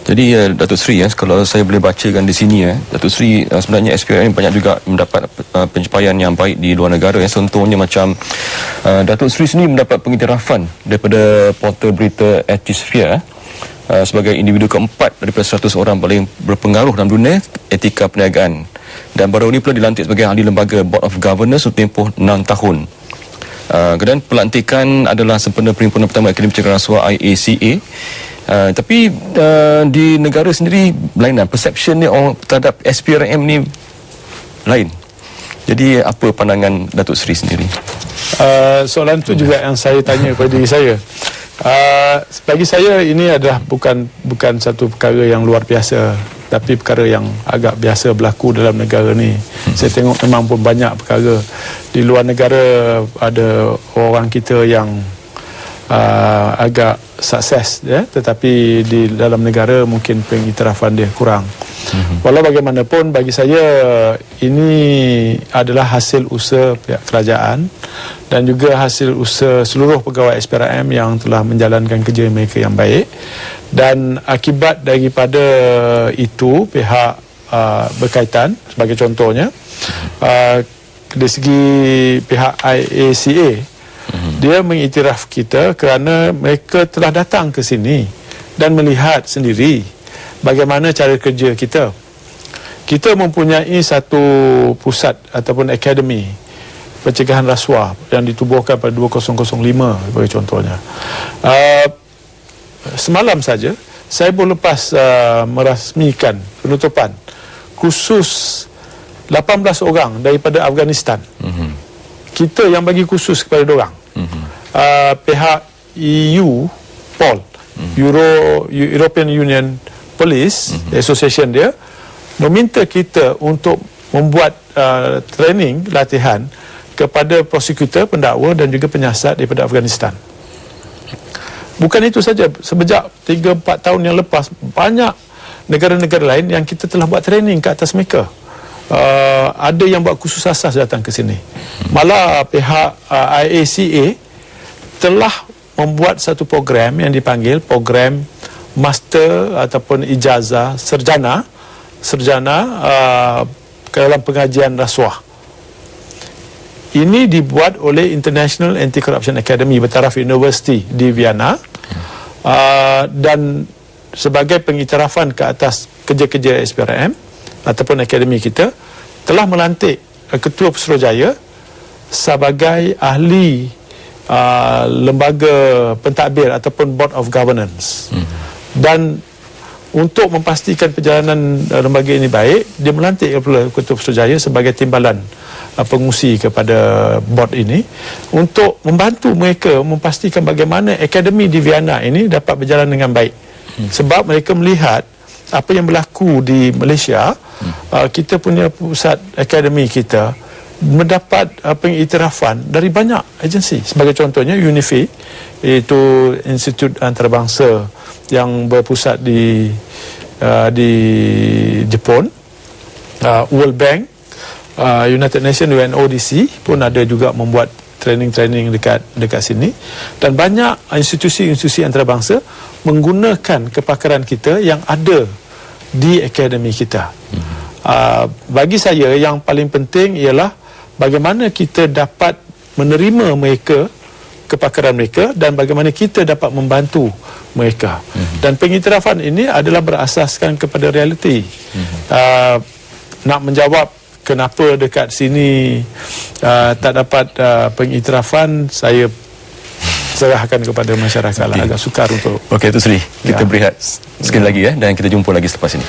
Jadi Datuk Seri, kalau saya boleh bacakan di sini, Datuk Seri, sebenarnya SPRM banyak juga mendapat pencapaian yang baik di luar negara. Contohnya macam Datuk Seri sendiri mendapat pengiktirafan daripada portal berita Ethisphere sebagai individu keempat daripada 100 orang paling berpengaruh dalam dunia etika perniagaan. Dan baru ini pula dilantik sebagai ahli lembaga Board of Governors untuk tempoh 6 tahun. Dan pelantikan adalah sempena perhimpunan pertama Akademi Pencegahan Rasuah IACA. Tapi di negara sendiri lain, perseption ni orang terhadap SPRM ni lain. Jadi apa pandangan Datuk Seri sendiri? Soalan tu juga yang saya tanya kepada diri saya. Bagi saya ini adalah bukan satu perkara yang luar biasa, tapi perkara yang agak biasa berlaku dalam negara ni. Saya tengok memang pun banyak perkara di luar negara, ada orang kita yang agak sukses, tetapi di dalam negara mungkin pengiktirafan dia kurang. Walau bagaimanapun, bagi saya ini adalah hasil usaha pihak kerajaan dan juga hasil usaha seluruh pegawai SPRM yang telah menjalankan kerja mereka yang baik. Dan akibat daripada itu, pihak berkaitan, sebagai contohnya dari segi pihak IACA, dia mengiktiraf kita kerana mereka telah datang ke sini dan melihat sendiri bagaimana cara kerja kita. Kita mempunyai satu pusat ataupun akademi pencegahan rasuah yang ditubuhkan pada 2005 sebagai contohnya. Semalam saja saya baru lepas merasmikan penutupan khusus 18 orang daripada Afghanistan. Kita yang bagi khusus kepada diorang. Pihak EU, POL, European Union Police Association dia meminta kita untuk membuat training, latihan kepada prosecutor, pendakwa dan juga penyiasat daripada Afghanistan. Bukan itu saja, sejak 3-4 tahun yang lepas, banyak negara-negara lain yang kita telah buat training ke atas mereka. Ada yang buat khusus asas datang ke sini. Malah pihak IACA telah membuat satu program yang dipanggil program master ataupun ijazah sarjana ke dalam pengajian rasuah. Ini dibuat oleh International Anti-Corruption Academy bertaraf University di Vienna, dan sebagai pengiktirafan ke atas kerja-kerja SPRM ataupun akademi kita, telah melantik Ketua Pusurujaya sebagai ahli lembaga pentadbir ataupun Board of Governance. Dan untuk memastikan perjalanan lembaga ini baik, dia melantik Ketua Pusurujaya sebagai timbalan pengusi kepada board ini untuk membantu mereka memastikan bagaimana akademi di Vienna ini dapat berjalan dengan baik. Sebab mereka melihat apa yang berlaku di Malaysia, kita punya pusat akademi kita mendapat pengiktirafan dari banyak agensi. Sebagai contohnya UNIFI, iaitu Institut Antarabangsa yang berpusat di Jepun, World Bank, United Nations, UNODC pun ada juga membuat training-training dekat sini, dan banyak institusi-institusi antarabangsa menggunakan kepakaran kita yang ada di akademi kita. Bagi saya yang paling penting ialah bagaimana kita dapat menerima mereka, kepakaran mereka, dan bagaimana kita dapat membantu mereka. Dan pengiktirafan ini adalah berasaskan kepada realiti. Nak menjawab kenapa dekat sini tak dapat pengiktirafan, saya serahkan kepada masyarakat lah. Agak sukar untuk. Okey, Datuk Seri, kita berehat sekali lagi dan kita jumpa lagi selepas ini.